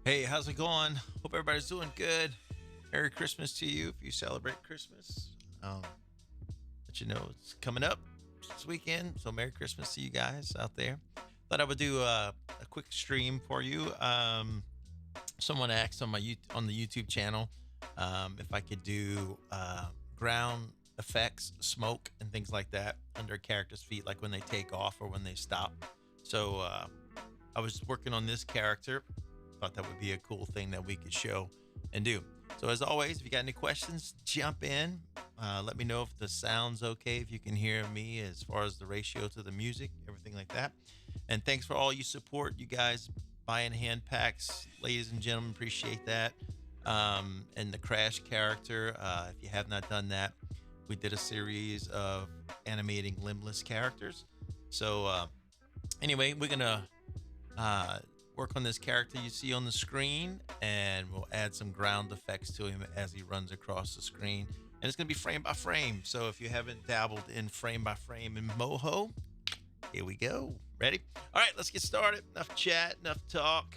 Hey, how's it going? Hope everybody's doing good. Merry Christmas to you if you celebrate Christmas. Let you know it's coming up this weekend, so Merry Christmas to you guys out there. Thought I would do a quick stream for you. Someone asked on on the YouTube channel if I could do ground effects, smoke, and things like that under a character's feet, like when they take off or when they stop. So I was working on this character. Thought that would be a cool thing that we could show and do. So as always, if you got any questions, jump in. Let me know if the sound's okay, if you can hear me as far as the ratio to the music, everything like that. And thanks for all you support, you guys buying hand packs, ladies and gentlemen, appreciate that. And the Crash character, if you have not done that, we did a series of animating limbless characters. So anyway, we're gonna work on this character you see on the screen, and we'll add some ground effects to him as he runs across the screen. And it's going to be frame by frame. So if you haven't dabbled in frame by frame in Moho, here we go. Ready? All right, let's get started. Enough chat, enough talk.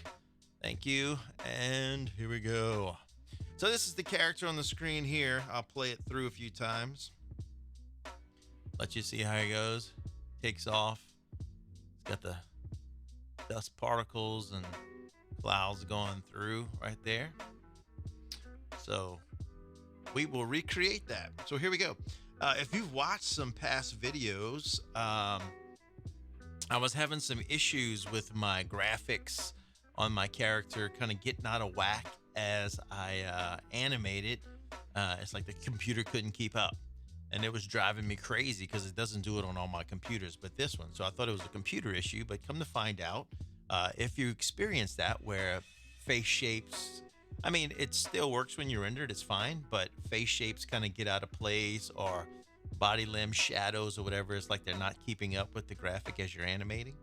Thank you. And here we go. So this is the character on the screen here. I'll play it through a few times. Let you see how he goes. Takes off. It's got the dust particles and clouds going through right there. So we will recreate that. So here we go. If you've watched some past videos, I was having some issues with my graphics on my character kind of getting out of whack as I animated. It's like the computer couldn't keep up. And it was driving me crazy because it doesn't do it on all my computers, but this one. So I thought it was a computer issue, but come to find out, if you experience that where face shapes, I mean, it still works when you render it, it's fine, but face shapes kind of get out of place, or body limb shadows or whatever, it's like they're not keeping up with the graphic as you're animating.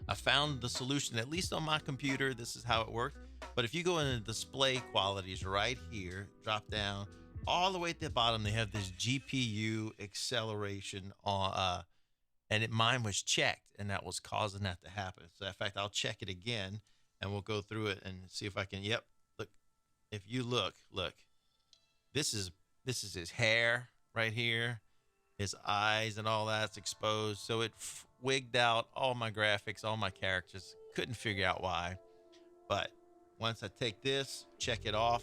I found the solution, at least on my computer, this is how it worked. But if you go into display qualities right here, drop down, all the way at the bottom, they have this GPU acceleration on, and mine was checked, and that was causing that to happen. So in fact, I'll check it again, and we'll go through it and see if I can. Yep, look. If you look, this is his hair right here, his eyes and all that's exposed. So it wigged out all my graphics, all my characters. Couldn't figure out why, but once I take this, check it off.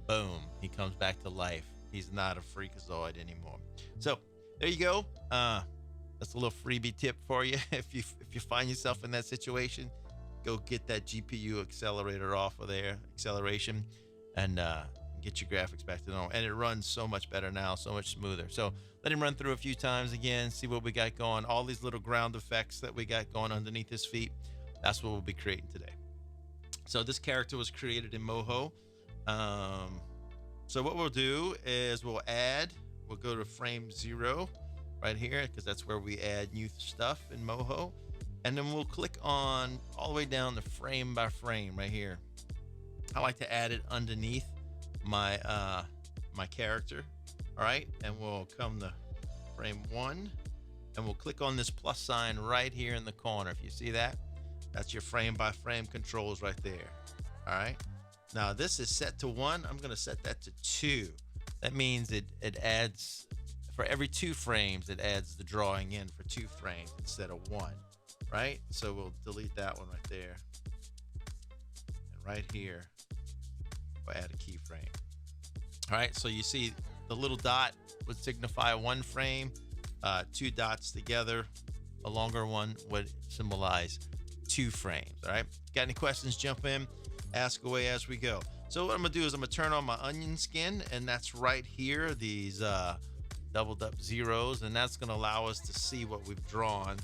Boom, he comes back to life. He's not a freakazoid anymore. So there you go. That's a little freebie tip for you. If you find yourself in that situation, go get that GPU accelerator off of there, acceleration, and get your graphics back to normal. And it runs so much better now, so much smoother. So let him run through a few times again, see what we got going. All these little ground effects that we got going underneath his feet, that's what we'll be creating today. So this character was created in Moho. So what we'll do is we'll go to frame 0 right here, because that's where we add new stuff in Moho. And then we'll click on all the way down to frame by frame right here. I like to add it underneath my my character. All right, and we'll come to frame 1, and we'll click on this plus sign right here in the corner. If you see that, that's your frame by frame controls right there. All right. Now this is set to 1. I'm going to set that to 2. That means it adds, for every 2 frames, it adds the drawing in for 2 frames instead of 1, right? So we'll delete that one right there. And right here, we'll add a keyframe. All right, so you see the little dot would signify 1 frame. 2 dots together, a longer one would symbolize 2 frames, all right? Got any questions, jump in. Ask away as we go. So what I'm gonna do is I'm gonna turn on my onion skin, and that's right here, these GlobulDub zeros, and that's gonna allow us to see what we've drawn.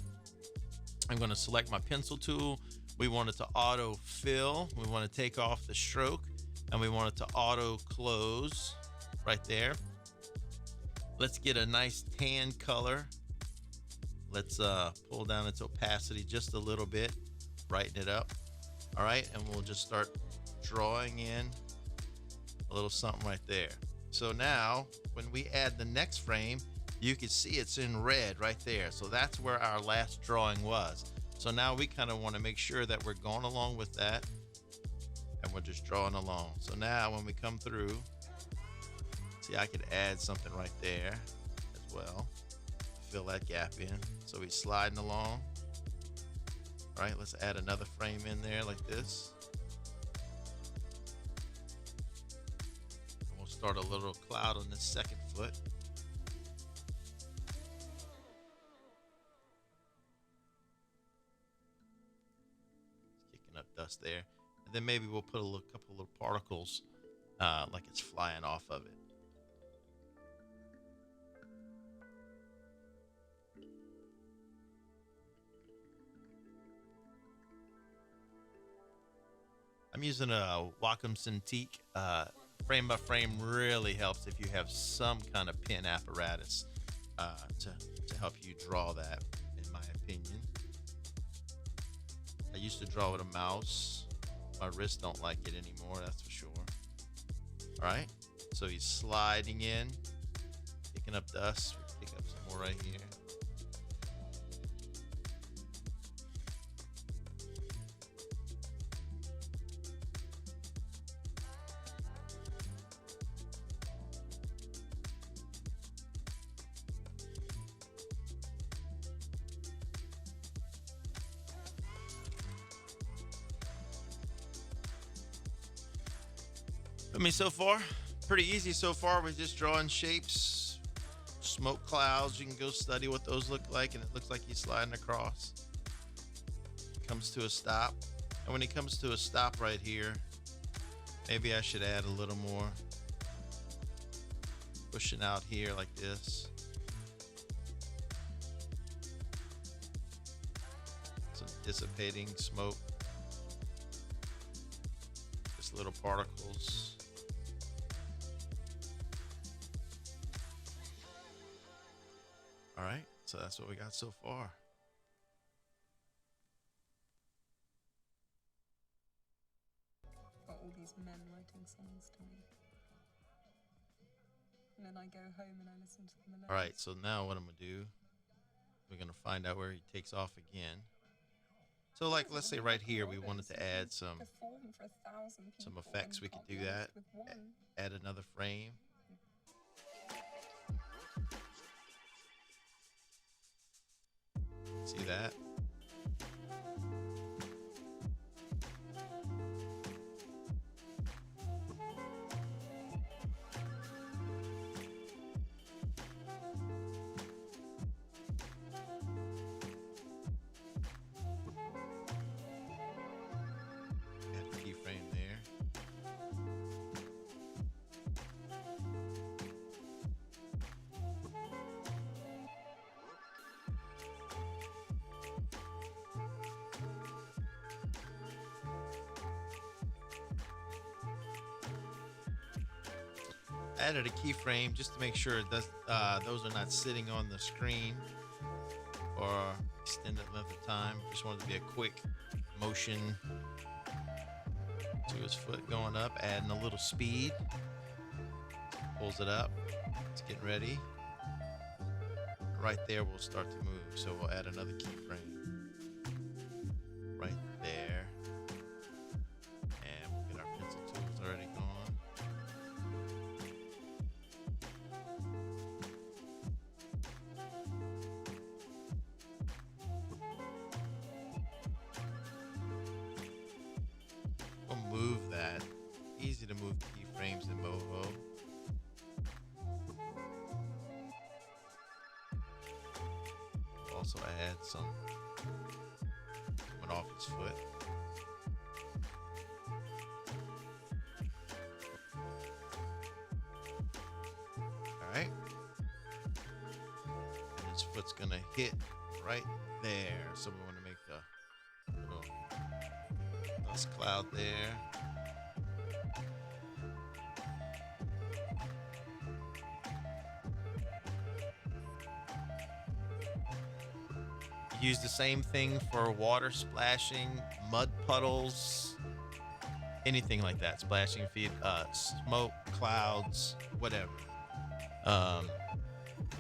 I'm gonna select my pencil tool. We want it to auto fill. We want to take off the stroke, and we want it to auto close right there. Let's get a nice tan color. Let's pull down its opacity just a little bit, brighten it up. All right, and we'll just start drawing in a little something right there. So now when we add the next frame, you can see it's in red right there. So that's where our last drawing was. So now we kind of want to make sure that we're going along with that. and we're just drawing along. So now when we come through, see, I could add something right there as well to fill that gap in. So he's sliding along. All right, let's add another frame in there like this. And we'll start a little cloud on this second foot. Kicking up dust there. And then maybe we'll put a couple of little particles like it's flying off of it. I'm using a Wacom Cintiq. Frame by frame really helps if you have some kind of pen apparatus to help you draw that, in my opinion. I used to draw with a mouse. My wrists don't like it anymore, that's for sure. All right, so he's sliding in, picking up dust. We'll pick up some more right here. I mean, so far, pretty easy so far. We're just drawing shapes, smoke clouds. You can go study what those look like, and it looks like he's sliding across. Comes to a stop. And when he comes to a stop right here, maybe I should add a little more pushing out here like this. Some dissipating smoke. Just little particles. All right, so that's what we got so far. Got all these men writing songs to me. And then I go home and I listen to them alone. All right, so now what I'm gonna do, we're gonna find out where he takes off again. So like, let's say right here, we wanted to add some effects. We could do that. Add another frame. See that? Add a keyframe there. Added a keyframe just to make sure that those are not sitting on the screen or extended length of time. Just wanted to be a quick motion to his foot going up, adding a little speed. Pulls it up. It's getting ready. Right there, we'll start to move. So we'll add another keyframe right there. And we'll get our pencil tools already going. Move that. Easy to move keyframes in Moho. Also add some coming off his foot. Alright. And his foot's gonna hit right there. So we want to make a little dust cloud there. Use the same thing for water splashing, mud puddles, anything like that. Splashing feet, smoke, clouds, whatever.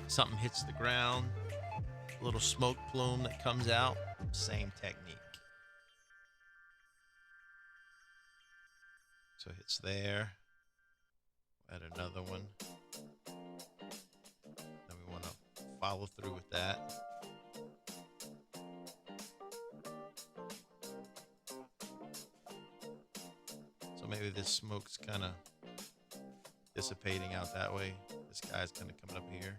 Something hits the ground, a little smoke plume that comes out, same technique. So it's there. Add another one. Then we want to follow through with that. So maybe this smoke's kind of dissipating out that way. This guy's kind of coming up here,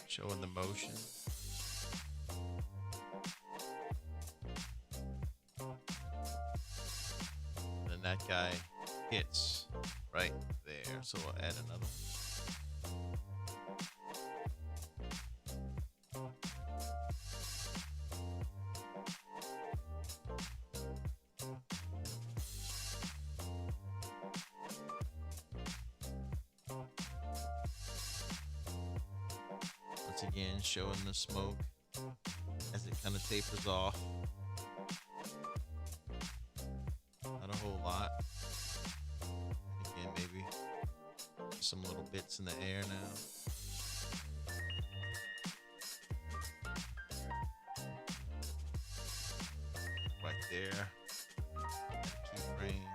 showing the motion. And then that guy hits right there. So we'll add another one. Once again, showing the smoke as it kind of tapers off. Not a whole lot. And again, maybe some little bits in the air now. Right there. Keyframe.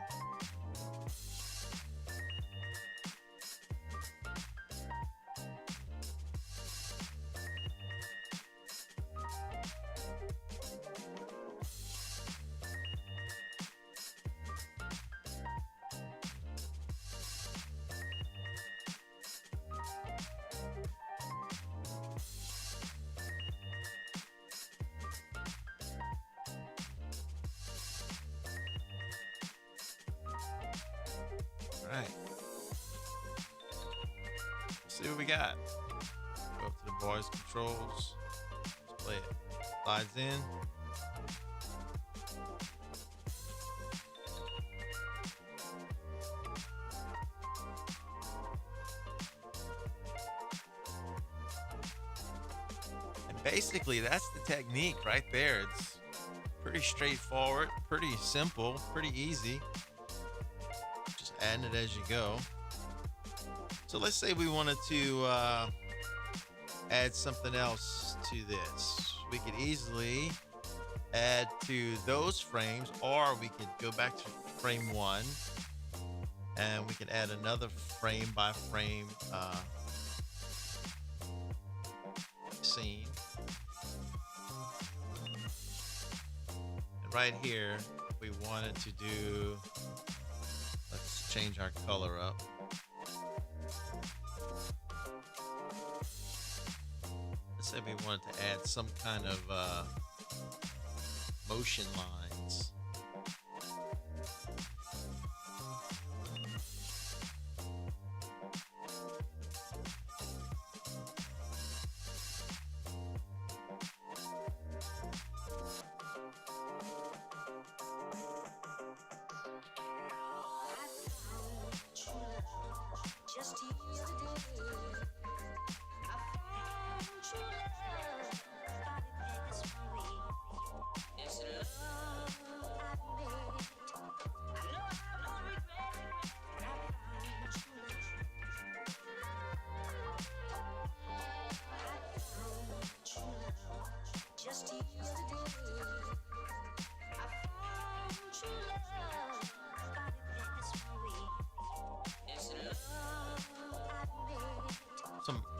All right. Let's see what we got. Go up to the voice controls. Let's play it. Slides in. And basically, that's the technique right there. It's pretty straightforward, pretty simple, pretty easy. Just adding it as you go. So let's say we wanted to add something else to this. We could easily add to those frames, or we could go back to frame 1 and we can add another frame by frame scene. And right here, we wanted to do, let's change our color up. Let's say we wanted to add some kind of motion lines.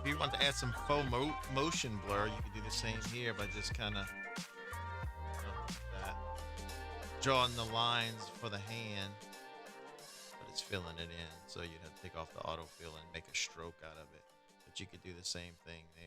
If you want to add some faux motion blur, you can do the same here by just kind of drawing the lines for the hand, but it's filling it in. So you'd have to take off the autofill and make a stroke out of it. But you could do the same thing there.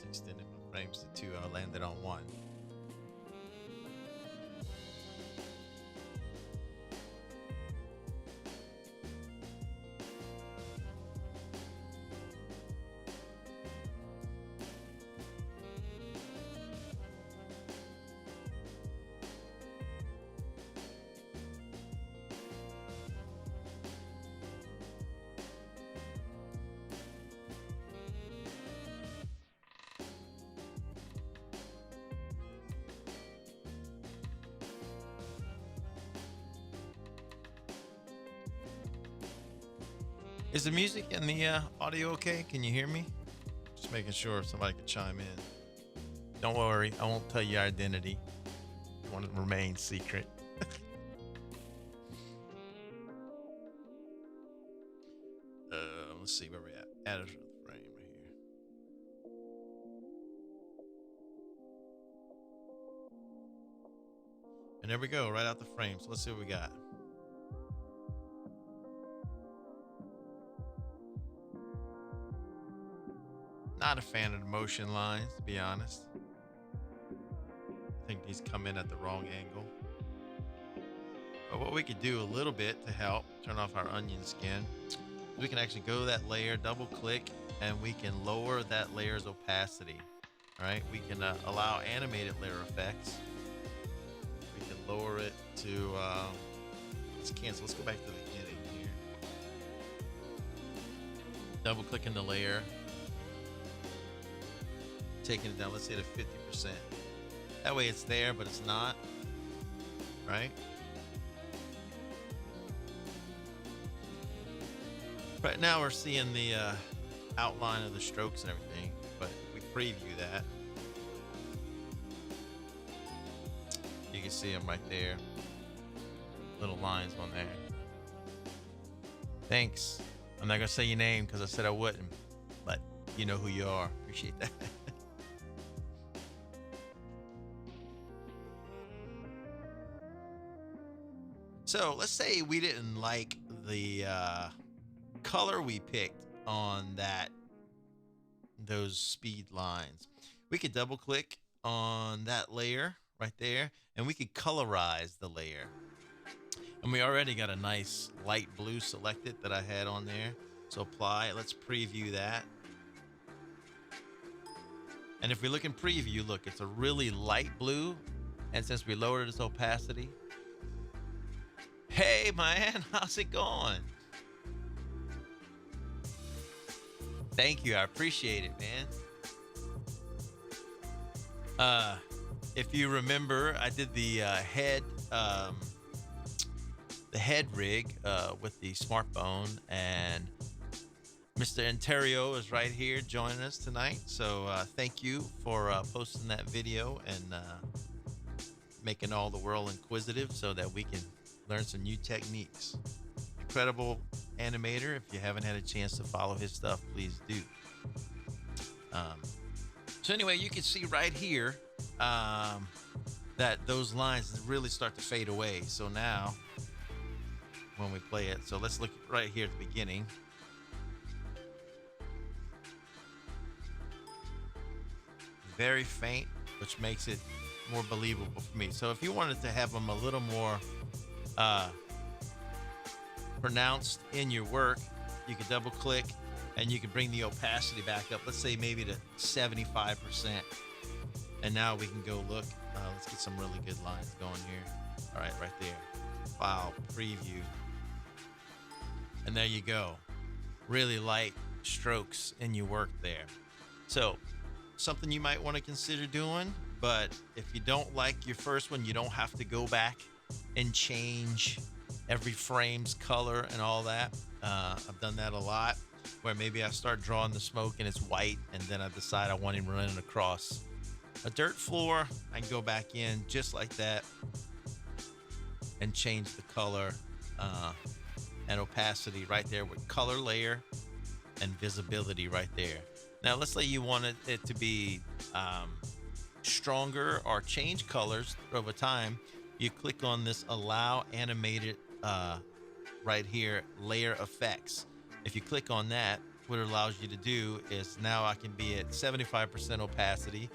extended my frames to 2. I landed on 1. Is the music and the audio okay? Can you hear me? Just making sure if somebody can chime in. Don't worry, I won't tell you our identity. You want it to remain secret. Let's see where we're at. Add a frame right here. And there we go, right out the frame. So let's see what we got. Not a fan of the motion lines, to be honest. I think these come in at the wrong angle. But what we could do a little bit to help turn off our onion skin, we can actually go to that layer, double click, and we can lower that layer's opacity. All right, we can allow animated layer effects. We can lower it to, let's cancel, let's go back to the beginning here. Double clicking the layer. Taking it down, let's say to 50%. That way it's there, but it's not, right? Right now we're seeing the outline of the strokes and everything, but we preview that. You can see them right there. Little lines on there. Thanks. I'm not gonna say your name because I said I wouldn't, but you know who you are. Appreciate that. So let's say we didn't like the color we picked on those speed lines. We could double click on that layer right there and we could colorize the layer. And we already got a nice light blue selected that I had on there. So apply, let's preview that. And if we look in preview, look, it's a really light blue. And since we lowered its opacity, hey man, how's it going? Thank you, I appreciate it, man. If you remember, I did the head rig with the smartphone, and Mr. Ontario is right here joining us tonight. So thank you for posting that video and making all the world inquisitive so that we can learn some new techniques. Incredible animator. If you haven't had a chance to follow his stuff, please do. So anyway, you can see right here that those lines really start to fade away. So now when we play it, so let's look right here at the beginning. Very faint, which makes it more believable for me. So if you wanted to have them a little more pronounced in your work, you can double click and you can bring the opacity back up, let's say maybe to 75%. And now we can go look. Let's get some really good lines going here. All right, right there. File, preview. And there you go. Really light strokes in your work there. So something you might want to consider doing, but if you don't like your first one, you don't have to go back and change every frame's color and all that. I've done that a lot, where maybe I start drawing the smoke and it's white, and then I decide I want him running across a dirt floor. I can go back in just like that and change the color and opacity right there with color layer and visibility right there. Now let's say you wanted it to be stronger or change colors over time. You click on this allow animated right here, layer effects. If you click on that, what it allows you to do is now I can be at 75% opacity,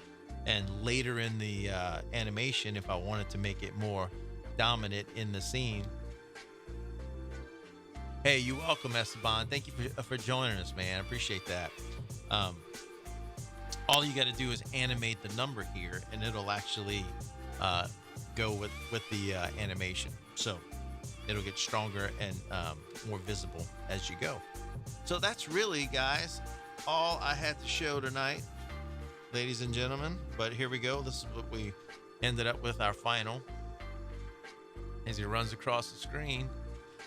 and later in the animation, if I wanted to make it more dominant in the scene. Hey, you're welcome, Esteban. Thank you for joining us, man. I appreciate that. All you got to do is animate the number here, and it'll actually go with the animation. So it'll get stronger and more visible as you go. So that's really, guys, all I had to show tonight, ladies and gentlemen. But here we go. This is what we ended up with, our final, as he runs across the screen.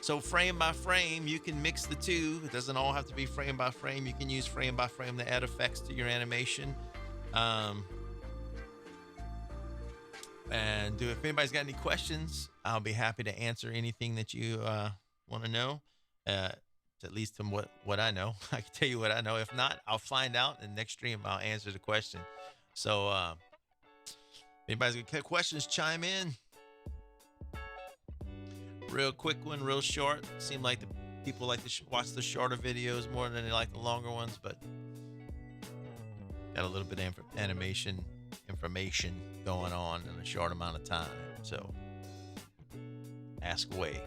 So frame by frame, you can mix the two. It doesn't all have to be frame by frame. You can use frame by frame to add effects to your animation. And if anybody's got any questions, I'll be happy to answer anything that you want to know. At least from what I know. I can tell you what I know. If not, I'll find out, and next stream I'll answer the question. So if anybody's got questions, chime in. Real quick one, real short. Seem like the people like to watch the shorter videos more than they like the longer ones, but got a little bit of animation information going on in a short amount of time. So ask away.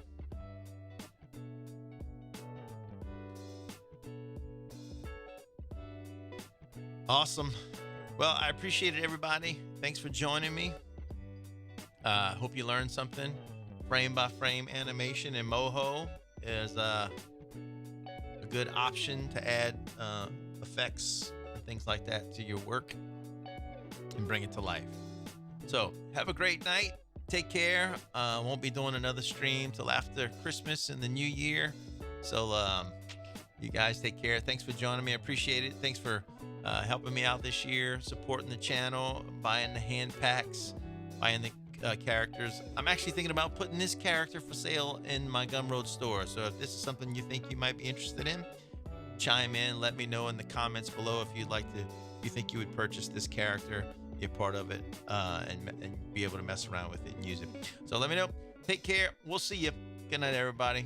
Awesome. Well, I appreciate it, everybody. Thanks for joining me. Hope you learned something. Frame by frame animation in Moho is a good option to add effects and things like that to your work and bring it to life. So have a great night. Take care. Won't be doing another stream till after Christmas and the New Year. So you guys take care. Thanks for joining me. I appreciate it. Thanks for helping me out this year, supporting the channel, buying the hand packs, buying the characters. I'm actually thinking about putting this character for sale in my Gumroad store. So if this is something you think you might be interested in, chime in. Let me know in the comments below if you think you would purchase this character, be a part of it, and be able to mess around with it and use it. So let me know. Take care. We'll see you. Good night, everybody.